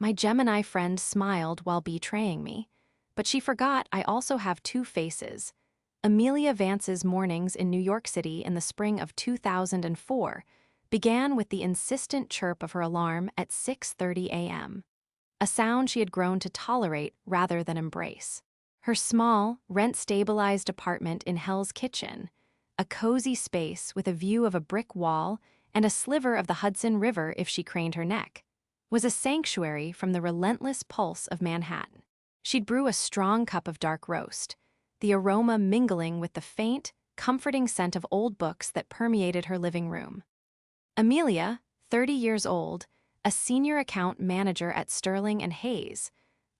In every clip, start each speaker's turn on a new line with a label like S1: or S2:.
S1: My Gemini friend smiled while betraying me, but she forgot I also have two faces. Amelia Vance's mornings in New York City in the spring of 2004 began with the insistent chirp of her alarm at 6:30 a.m., a sound she had grown to tolerate rather than embrace. Her small, rent-stabilized apartment in Hell's Kitchen, a cozy space with a view of a brick wall and a sliver of the Hudson River if she craned her neck, was a sanctuary from the relentless pulse of Manhattan. She'd brew a strong cup of dark roast, the aroma mingling with the faint, comforting scent of old books that permeated her living room. Amelia, 30 years old, a senior account manager at Sterling and Hayes,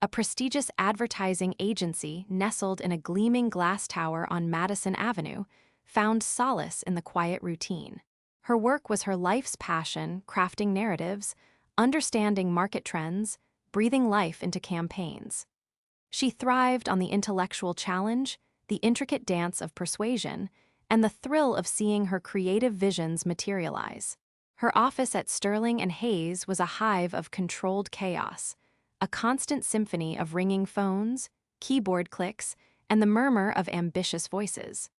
S1: a prestigious advertising agency nestled in a gleaming glass tower on Madison Avenue, found solace in the quiet routine. Her work was her life's passion, crafting narratives, understanding market trends, breathing life into campaigns. She thrived on the intellectual challenge, the intricate dance of persuasion, and the thrill of seeing her creative visions materialize. Her office at Sterling and Hayes was a hive of controlled chaos, a constant symphony of ringing phones, keyboard clicks, and the murmur of ambitious voices.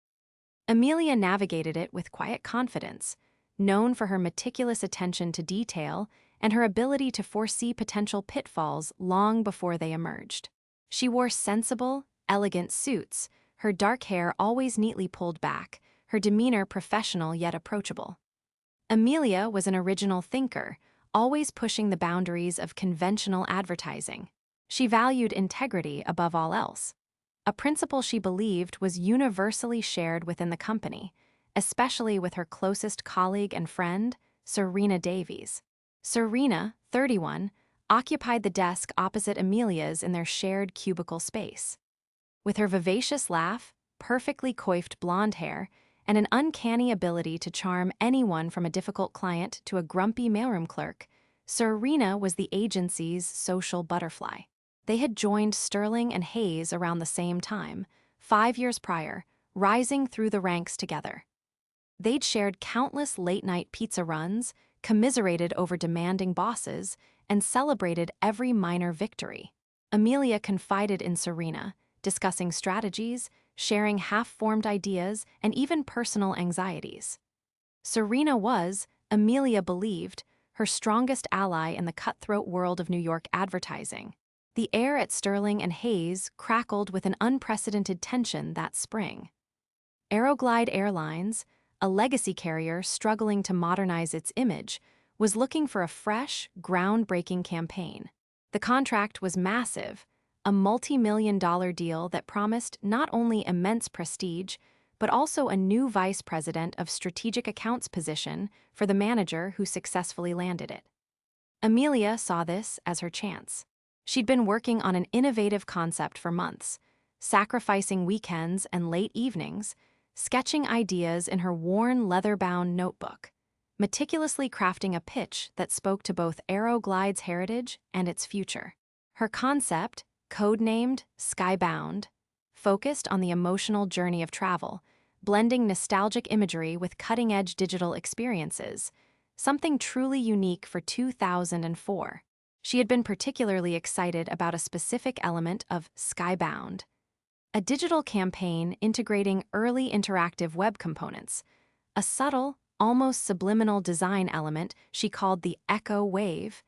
S1: Amelia navigated it with quiet confidence, known for her meticulous attention to detail and her ability to foresee potential pitfalls long before they emerged. She wore sensible, elegant suits, her dark hair always neatly pulled back, her demeanor professional yet approachable. Amelia was an original thinker, always pushing the boundaries of conventional advertising. She valued integrity above all else, a principle she believed was universally shared within the company, especially with her closest colleague and friend, Serena Davies. Serena, 31, occupied the desk opposite Amelia's in their shared cubicle space. With her vivacious laugh, perfectly coiffed blonde hair, and an uncanny ability to charm anyone from a difficult client to a grumpy mailroom clerk, Serena was the agency's social butterfly. They had joined Sterling and Hayes around the same time, 5 years prior, rising through the ranks together. They'd shared countless late-night pizza runs, commiserated over demanding bosses, and celebrated every minor victory. Amelia confided in Serena, discussing strategies, sharing half-formed ideas, and even personal anxieties. Serena was, Amelia believed, her strongest ally in the cutthroat world of New York advertising. The air at Sterling and Hayes crackled with an unprecedented tension that spring. Aeroglide Airlines, a legacy carrier struggling to modernize its image, was looking for a fresh, groundbreaking campaign. The contract was massive, a multi-million-dollar deal that promised not only immense prestige, but also a new vice president of strategic accounts position for the manager who successfully landed it. Amelia saw this as her chance. She'd been working on an innovative concept for months, sacrificing weekends and late evenings, sketching ideas in her worn leather-bound notebook, meticulously crafting a pitch that spoke to both Aeroglide's heritage and its future. Her concept, codenamed Skybound, focused on the emotional journey of travel, blending nostalgic imagery with cutting-edge digital experiences, something truly unique for 2004. She had been particularly excited about a specific element of Skybound, a digital campaign integrating early interactive web components, a subtle, almost subliminal design element she called the echo wave,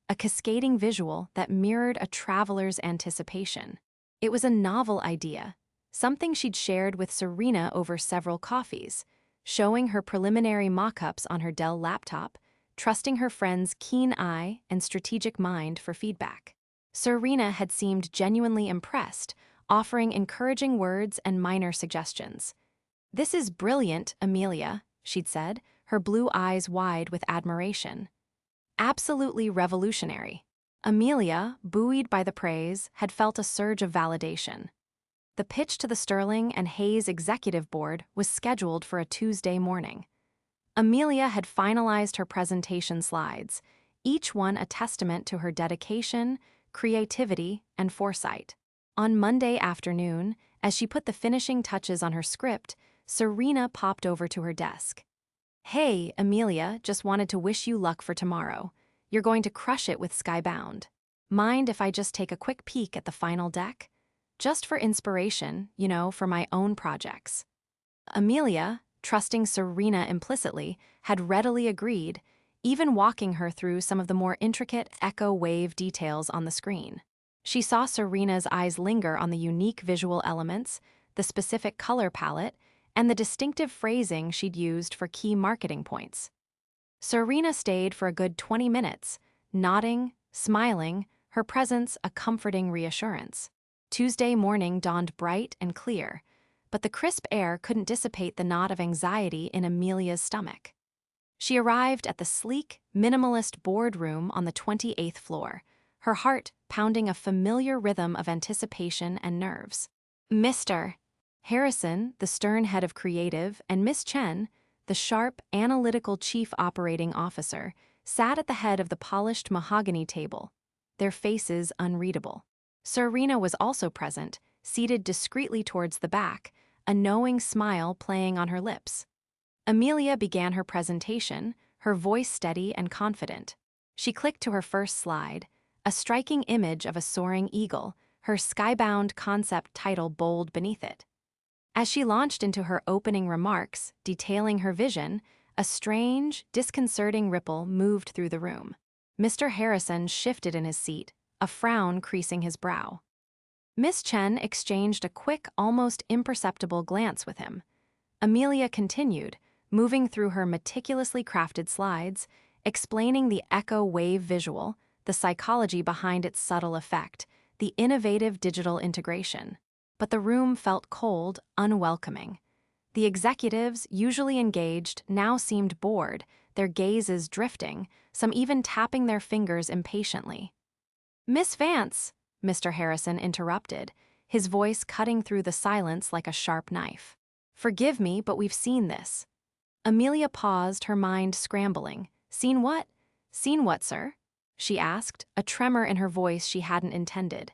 S1: a cascading visual that mirrored a traveler's anticipation. It was a novel idea, something she'd shared with Serena over several coffees, showing her preliminary mock-ups on her Dell laptop, trusting her friend's keen eye and strategic mind for feedback. Serena had seemed genuinely impressed, offering encouraging words and minor suggestions. "This is brilliant, Amelia," she'd said, her blue eyes wide with admiration. "Absolutely revolutionary." Amelia, buoyed by the praise, had felt a surge of validation. The pitch to the Sterling and Hayes executive board was scheduled for a Tuesday morning. Amelia had finalized her presentation slides, each one a testament to her dedication, creativity, and foresight. On Monday afternoon, as she put the finishing touches on her script, Serena popped over to her desk. "Hey, Amelia, just wanted to wish you luck for tomorrow. You're going to crush it with Skybound." Mind if I just take a quick peek at the final deck? Just for inspiration, for my own projects. Amelia, trusting Serena implicitly, had readily agreed, even walking her through some of the more intricate echo wave details on the screen. She saw Serena's eyes linger on the unique visual elements, the specific color palette, and the distinctive phrasing she'd used for key marketing points. Serena stayed for a good 20 minutes, nodding, smiling, her presence a comforting reassurance. Tuesday morning dawned bright and clear, but the crisp air couldn't dissipate the knot of anxiety in Amelia's stomach. She arrived at the sleek, minimalist boardroom on the 28th floor, her heart pounding a familiar rhythm of anticipation and nerves. Mr. Harrison, the stern head of creative, and Miss Chen, the sharp, analytical chief operating officer, sat at the head of the polished mahogany table, their faces unreadable. Serena was also present, seated discreetly towards the back, a knowing smile playing on her lips. Amelia began her presentation, her voice steady and confident. She clicked to her first slide, a striking image of a soaring eagle, her skybound concept title bold beneath it. As she launched into her opening remarks, detailing her vision, a strange, disconcerting ripple moved through the room. Mr. Harrison shifted in his seat, a frown creasing his brow. Miss Chen exchanged a quick, almost imperceptible glance with him. Amelia continued, moving through her meticulously crafted slides, explaining the echo wave visual, the psychology behind its subtle effect, the innovative digital integration. But the room felt cold, unwelcoming. The executives, usually engaged, now seemed bored, their gazes drifting, some even tapping their fingers impatiently. "Miss Vance," Mr. Harrison interrupted, his voice cutting through the silence like a sharp knife. "Forgive me, but we've seen this." Amelia paused, her mind scrambling. "Seen what? Seen what, sir?" she asked, a tremor in her voice she hadn't intended.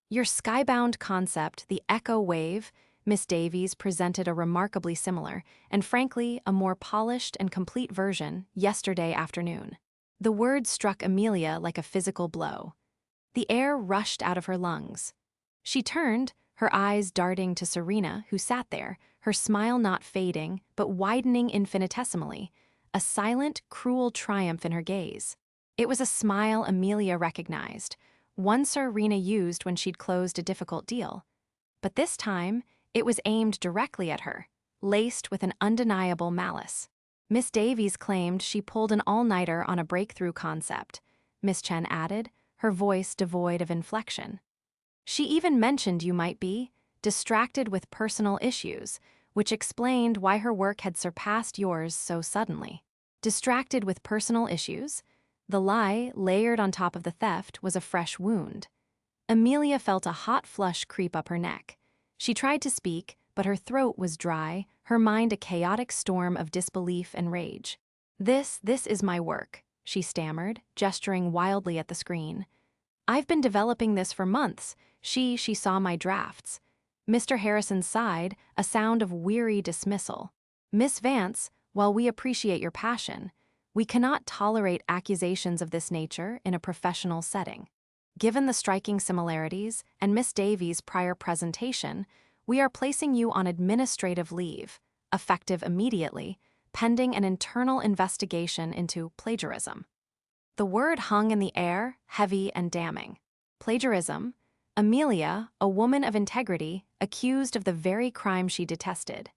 S1: "Your skybound concept, the echo wave," Miss Davies presented a remarkably similar, and frankly, a more polished and complete version, yesterday afternoon. The word struck Amelia like a physical blow. The air rushed out of her lungs. She turned, her eyes darting to Serena, who sat there, her smile not fading, but widening infinitesimally, a silent, cruel triumph in her gaze. It was a smile Amelia recognized, one Serena used when she'd closed a difficult deal. But this time, it was aimed directly at her, laced with an undeniable malice. Miss Davies claimed she pulled an all-nighter on a breakthrough concept, Miss Chen added, her voice devoid of inflection. "She even mentioned you might be distracted with personal issues, which explained why her work had surpassed yours so suddenly." Distracted with personal issues? The lie, layered on top of the theft, was a fresh wound. Amelia felt a hot flush creep up her neck. She tried to speak, but her throat was dry, her mind a chaotic storm of disbelief and rage. This is my work," she stammered, gesturing wildly at the screen. "I've been developing this for months. She saw my drafts." Mr. Harrison sighed, a sound of weary dismissal. "Miss Vance, while we appreciate your passion, we cannot tolerate accusations of this nature in a professional setting. Given the striking similarities and Miss Davies' prior presentation, we are placing you on administrative leave, effective immediately, pending an internal investigation into plagiarism." The word hung in the air, heavy and damning. Plagiarism? Amelia, a woman of integrity, accused of the very crime she detested.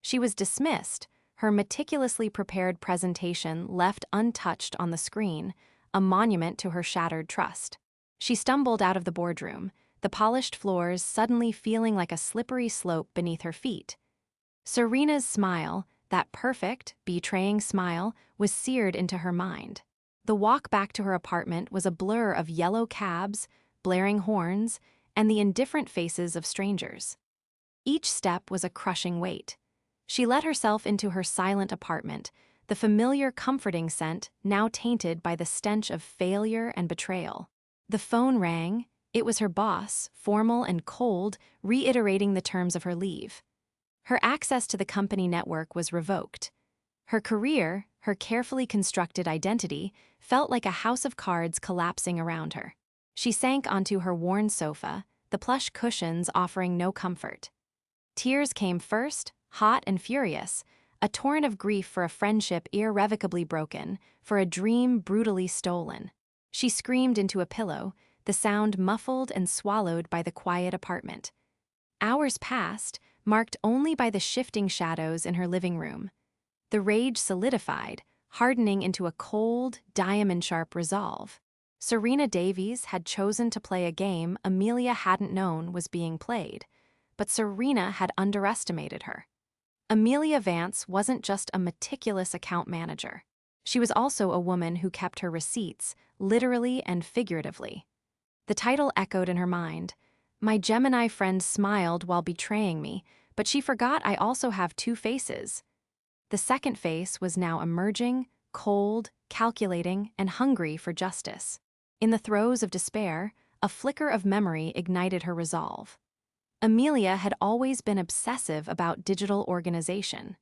S1: She was dismissed, her meticulously prepared presentation left untouched on the screen, a monument to her shattered trust. She stumbled out of the boardroom, the polished floors suddenly feeling like a slippery slope beneath her feet. Serena's smile, that perfect, betraying smile, was seared into her mind. The walk back to her apartment was a blur of yellow cabs, blaring horns, and the indifferent faces of strangers. Each step was a crushing weight. She let herself into her silent apartment, the familiar comforting scent now tainted by the stench of failure and betrayal. The phone rang. It was her boss, formal and cold, reiterating the terms of her leave. Her access to the company network was revoked. Her career, her carefully constructed identity, felt like a house of cards collapsing around her. She sank onto her worn sofa, the plush cushions offering no comfort. Tears came first, hot and furious, a torrent of grief for a friendship irrevocably broken, for a dream brutally stolen. She screamed into a pillow, the sound muffled and swallowed by the quiet apartment. Hours passed, marked only by the shifting shadows in her living room. The rage solidified, hardening into a cold, diamond-sharp resolve. Serena Davies had chosen to play a game Amelia hadn't known was being played, but Serena had underestimated her. Amelia Vance wasn't just a meticulous account manager. She was also a woman who kept her receipts, literally and figuratively. The title echoed in her mind. My Gemini friend smiled while betraying me, but she forgot I also have two faces. The second face was now emerging, cold, calculating, and hungry for justice. In the throes of despair, a flicker of memory ignited her resolve. Amelia had always been obsessive about digital organization.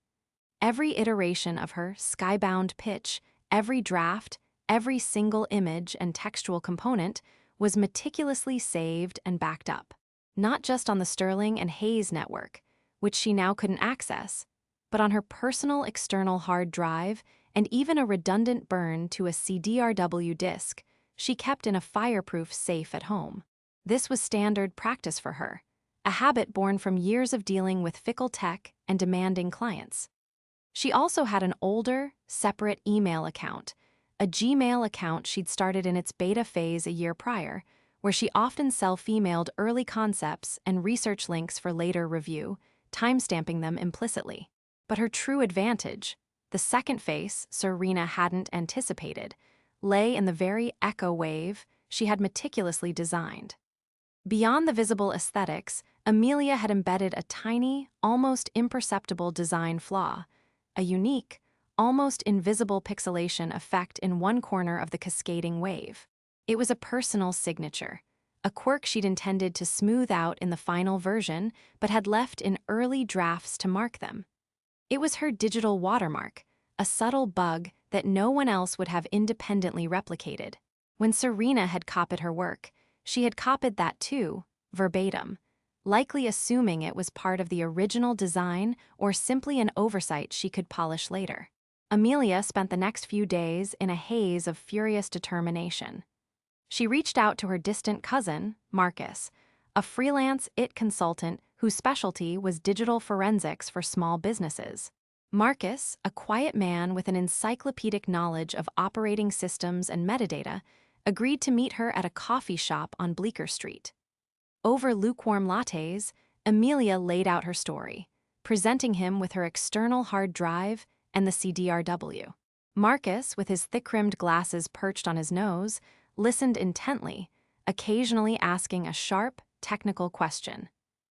S1: Every iteration of her skybound pitch, every draft, every single image and textual component was meticulously saved and backed up. Not just on the Sterling and Hayes network, which she now couldn't access, but on her personal external hard drive and even a redundant burn to a CDRW disk she kept in a fireproof safe at home. This was standard practice for her, a habit born from years of dealing with fickle tech and demanding clients. She also had an older, separate email account, a Gmail account she'd started in its beta phase a year prior, where she often self-emailed early concepts and research links for later review, timestamping them implicitly. But her true advantage, the second face Serena hadn't anticipated, lay in the very echo wave she had meticulously designed. Beyond the visible aesthetics, Amelia had embedded a tiny, almost imperceptible design flaw, a unique, almost invisible pixelation effect in one corner of the cascading wave. It was a personal signature, a quirk she'd intended to smooth out in the final version but had left in early drafts to mark them. It was her digital watermark, a subtle bug that no one else would have independently replicated. When Serena had copied her work, she had copied that too, verbatim, likely assuming it was part of the original design or simply an oversight she could polish later. Amelia spent the next few days in a haze of furious determination. She reached out to her distant cousin, Marcus, a freelance IT consultant whose specialty was digital forensics for small businesses. Marcus, a quiet man with an encyclopedic knowledge of operating systems and metadata, agreed to meet her at a coffee shop on Bleecker Street. Over lukewarm lattes, Amelia laid out her story, presenting him with her external hard drive and the CDRW. Marcus, with his thick-rimmed glasses perched on his nose, listened intently, occasionally asking a sharp, technical question.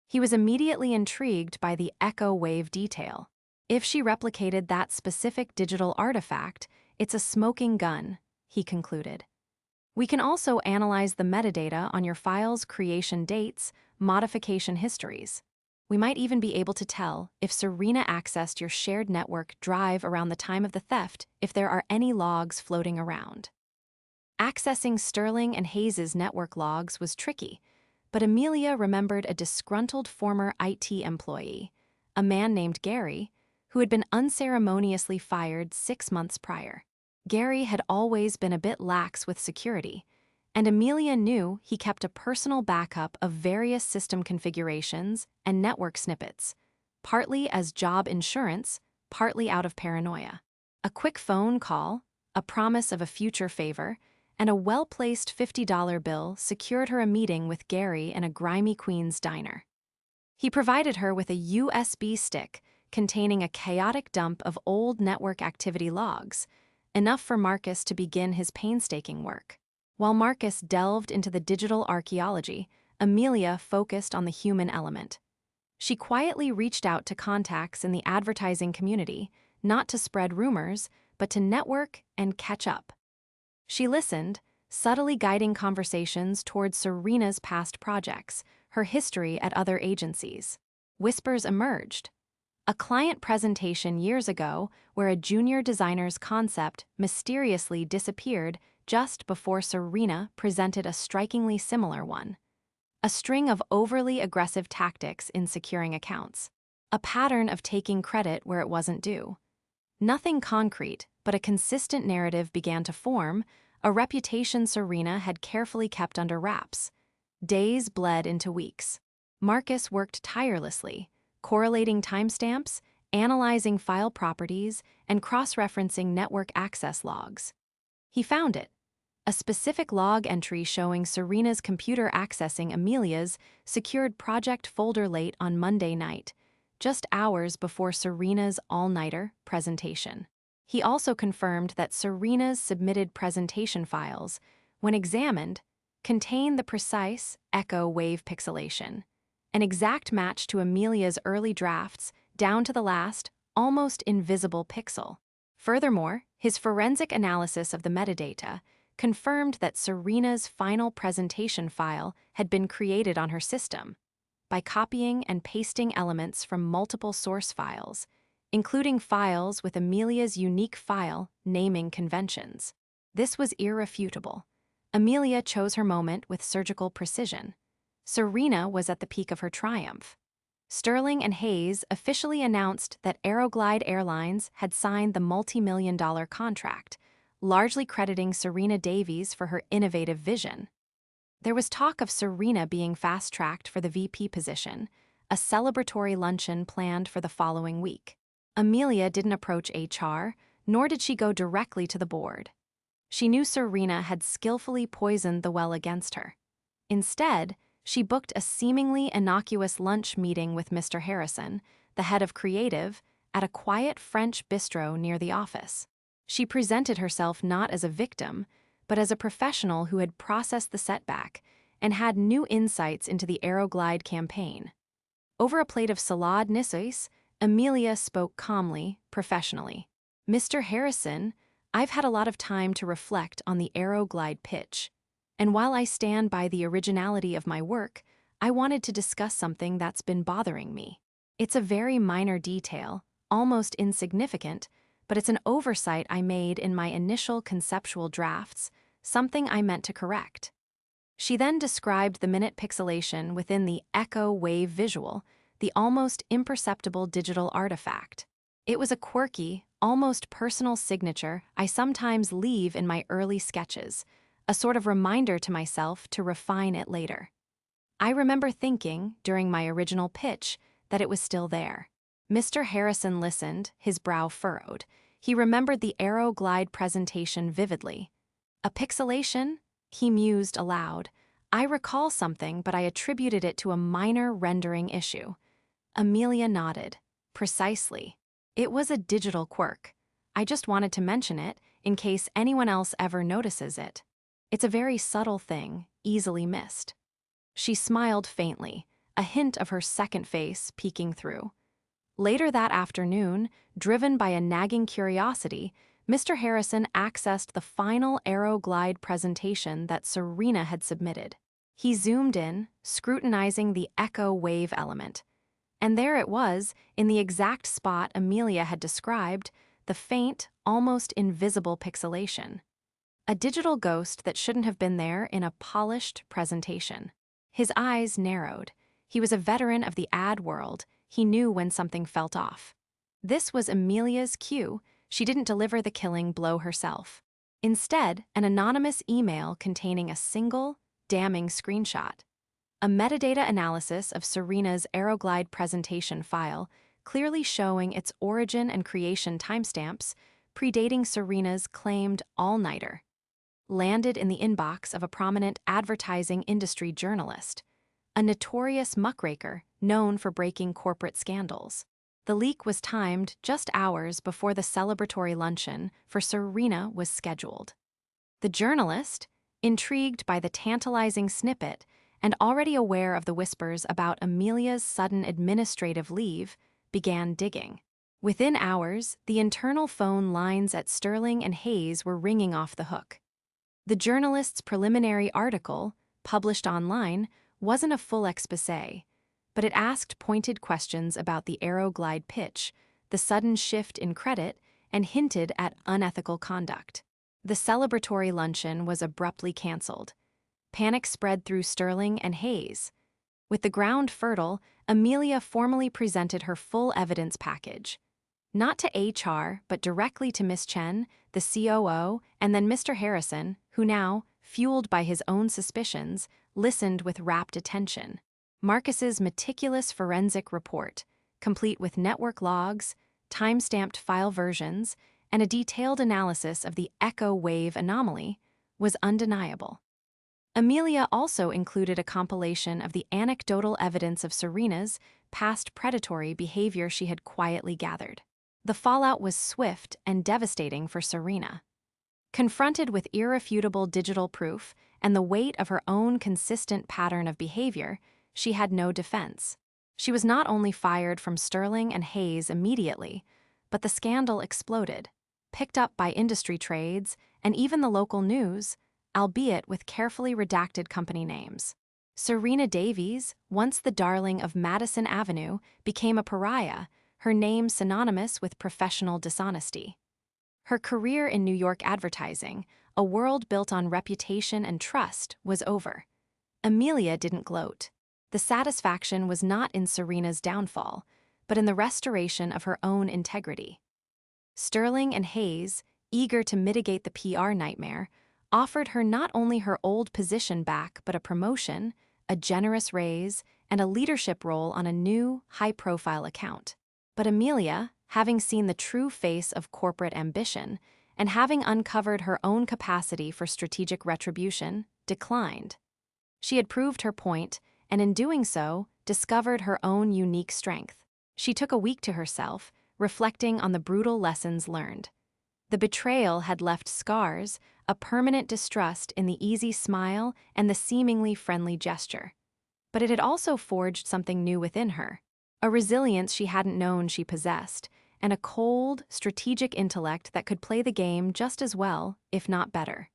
S1: He was immediately intrigued by the echo wave detail. If she replicated that specific digital artifact, it's a smoking gun, he concluded. We can also analyze the metadata on your file's creation dates, modification histories. We might even be able to tell if Serena accessed your shared network drive around the time of the theft if there are any logs floating around. Accessing Sterling and Hayes' network logs was tricky, but Amelia remembered a disgruntled former IT employee, a man named Gary, who had been unceremoniously fired 6 months prior. Gary had always been a bit lax with security, and Amelia knew he kept a personal backup of various system configurations and network snippets, partly as job insurance, partly out of paranoia. A quick phone call, a promise of a future favor, and a well-placed $50 bill secured her a meeting with Gary in a grimy Queens diner. He provided her with a USB stick containing a chaotic dump of old network activity logs, enough for Marcus to begin his painstaking work. While Marcus delved into the digital archaeology, Amelia focused on the human element. She quietly reached out to contacts in the advertising community, not to spread rumors, but to network and catch up. She listened, subtly guiding conversations towards Serena's past projects, her history at other agencies. Whispers emerged. A client presentation years ago where a junior designer's concept mysteriously disappeared just before Serena presented a strikingly similar one. A string of overly aggressive tactics in securing accounts. A pattern of taking credit where it wasn't due. Nothing concrete, but a consistent narrative began to form, a reputation Serena had carefully kept under wraps. Days bled into weeks. Marcus worked tirelessly, correlating timestamps, analyzing file properties, and cross-referencing network access logs. He found it. A specific log entry showing Serena's computer accessing Amelia's secured project folder late on Monday night, just hours before Serena's all-nighter presentation. He also confirmed that Serena's submitted presentation files, when examined, contain the precise echo wave pixelation, an exact match to Amelia's early drafts down to the last, almost invisible pixel. Furthermore, his forensic analysis of the metadata confirmed that Serena's final presentation file had been created on her system by copying and pasting elements from multiple source files, including files with Amelia's unique file naming conventions. This was irrefutable. Amelia chose her moment with surgical precision. Serena was at the peak of her triumph. Sterling and Hayes officially announced that Aeroglide Airlines had signed the multi-million-dollar contract, largely crediting Serena Davies for her innovative vision. There was talk of Serena being fast-tracked for the VP position, a celebratory luncheon planned for the following week. Amelia didn't approach HR, nor did she go directly to the board. She knew Serena had skillfully poisoned the well against her. Instead, she booked a seemingly innocuous lunch meeting with Mr. Harrison, the head of creative, at a quiet French bistro near the office. She presented herself not as a victim, but as a professional who had processed the setback and had new insights into the Aeroglide campaign. Over a plate of salade niçoise, Amelia spoke calmly, professionally. "Mr. Harrison, I've had a lot of time to reflect on the Aeroglide pitch. And while I stand by the originality of my work, I wanted to discuss something that's been bothering me. It's a very minor detail, almost insignificant, but it's an oversight I made in my initial conceptual drafts, something I meant to correct." She then described the minute pixelation within the echo wave visual, the almost imperceptible digital artifact. It was a quirky, almost personal signature I sometimes leave in my early sketches, a sort of reminder to myself to refine it later. I remember thinking, during my original pitch, that it was still there. Mr. Harrison listened, his brow furrowed. He remembered the Aeroglide presentation vividly. "A pixelation?" he mused aloud. "I recall something, but I attributed it to a minor rendering issue." Amelia nodded. "Precisely. It was a digital quirk. I just wanted to mention it, in case anyone else ever notices it. It's a very subtle thing, easily missed." She smiled faintly, a hint of her second face peeking through. Later that afternoon, driven by a nagging curiosity, Mr. Harrison accessed the final Aeroglide presentation that Serena had submitted. He zoomed in, scrutinizing the echo wave element. And there it was, in the exact spot Amelia had described, the faint, almost invisible pixelation. A digital ghost that shouldn't have been there in a polished presentation. His eyes narrowed. He was a veteran of the ad world. He knew when something felt off. This was Amelia's cue. She didn't deliver the killing blow herself. Instead, an anonymous email containing a single, damning screenshot. A metadata analysis of Serena's Aeroglide presentation file, clearly showing its origin and creation timestamps, predating Serena's claimed all-nighter, landed in the inbox of a prominent advertising industry journalist, a notorious muckraker known for breaking corporate scandals. The leak was timed just hours before the celebratory luncheon for Serena was scheduled. The journalist, intrigued by the tantalizing snippet and already aware of the whispers about Amelia's sudden administrative leave, began digging. Within hours, the internal phone lines at Sterling and Hayes were ringing off the hook. The journalist's preliminary article, published online, wasn't a full exposé, but it asked pointed questions about the Aeroglide pitch, the sudden shift in credit, and hinted at unethical conduct. The celebratory luncheon was abruptly canceled. Panic spread through Sterling and Hayes. With the ground fertile, Amelia formally presented her full evidence package. Not to HR, but directly to Miss Chen, the COO, and then Mr. Harrison, who now, fueled by his own suspicions, listened with rapt attention. Marcus's meticulous forensic report, complete with network logs, time-stamped file versions, and a detailed analysis of the echo wave anomaly, was undeniable. Amelia also included a compilation of the anecdotal evidence of Serena's past predatory behavior she had quietly gathered. The fallout was swift and devastating for Serena. Confronted with irrefutable digital proof and the weight of her own consistent pattern of behavior, she had no defense. She was not only fired from Sterling and Hayes immediately, but the scandal exploded, picked up by industry trades and even the local news, albeit with carefully redacted company names. Serena Davies, once the darling of Madison Avenue, became a pariah, her name synonymous with professional dishonesty. Her career in New York advertising, a world built on reputation and trust, was over. Amelia didn't gloat. The satisfaction was not in Serena's downfall, but in the restoration of her own integrity. Sterling and Hayes, eager to mitigate the PR nightmare, offered her not only her old position back but a promotion, a generous raise, and a leadership role on a new, high-profile account. But Amelia, having seen the true face of corporate ambition, and having uncovered her own capacity for strategic retribution, declined. She had proved her point, and in doing so, discovered her own unique strength. She took a week to herself, reflecting on the brutal lessons learned. The betrayal had left scars, a permanent distrust in the easy smile and the seemingly friendly gesture. But it had also forged something new within her, a resilience she hadn't known she possessed, and a cold, strategic intellect that could play the game just as well, if not better.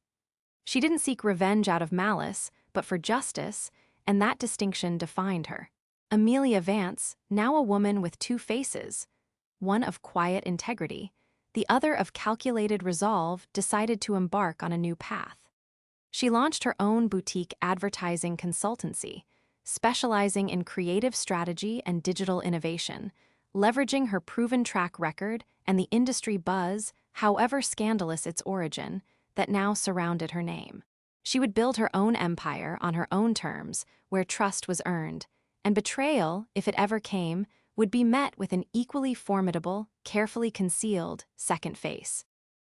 S1: She didn't seek revenge out of malice, but for justice, and that distinction defined her. Amelia Vance, now a woman with two faces, one of quiet integrity, the other of calculated resolve, decided to embark on a new path. She launched her own boutique advertising consultancy, specializing in creative strategy and digital innovation, leveraging her proven track record and the industry buzz, however scandalous its origin, that now surrounded her name. She would build her own empire on her own terms, where trust was earned, and betrayal, if it ever came, would be met with an equally formidable, carefully concealed second face.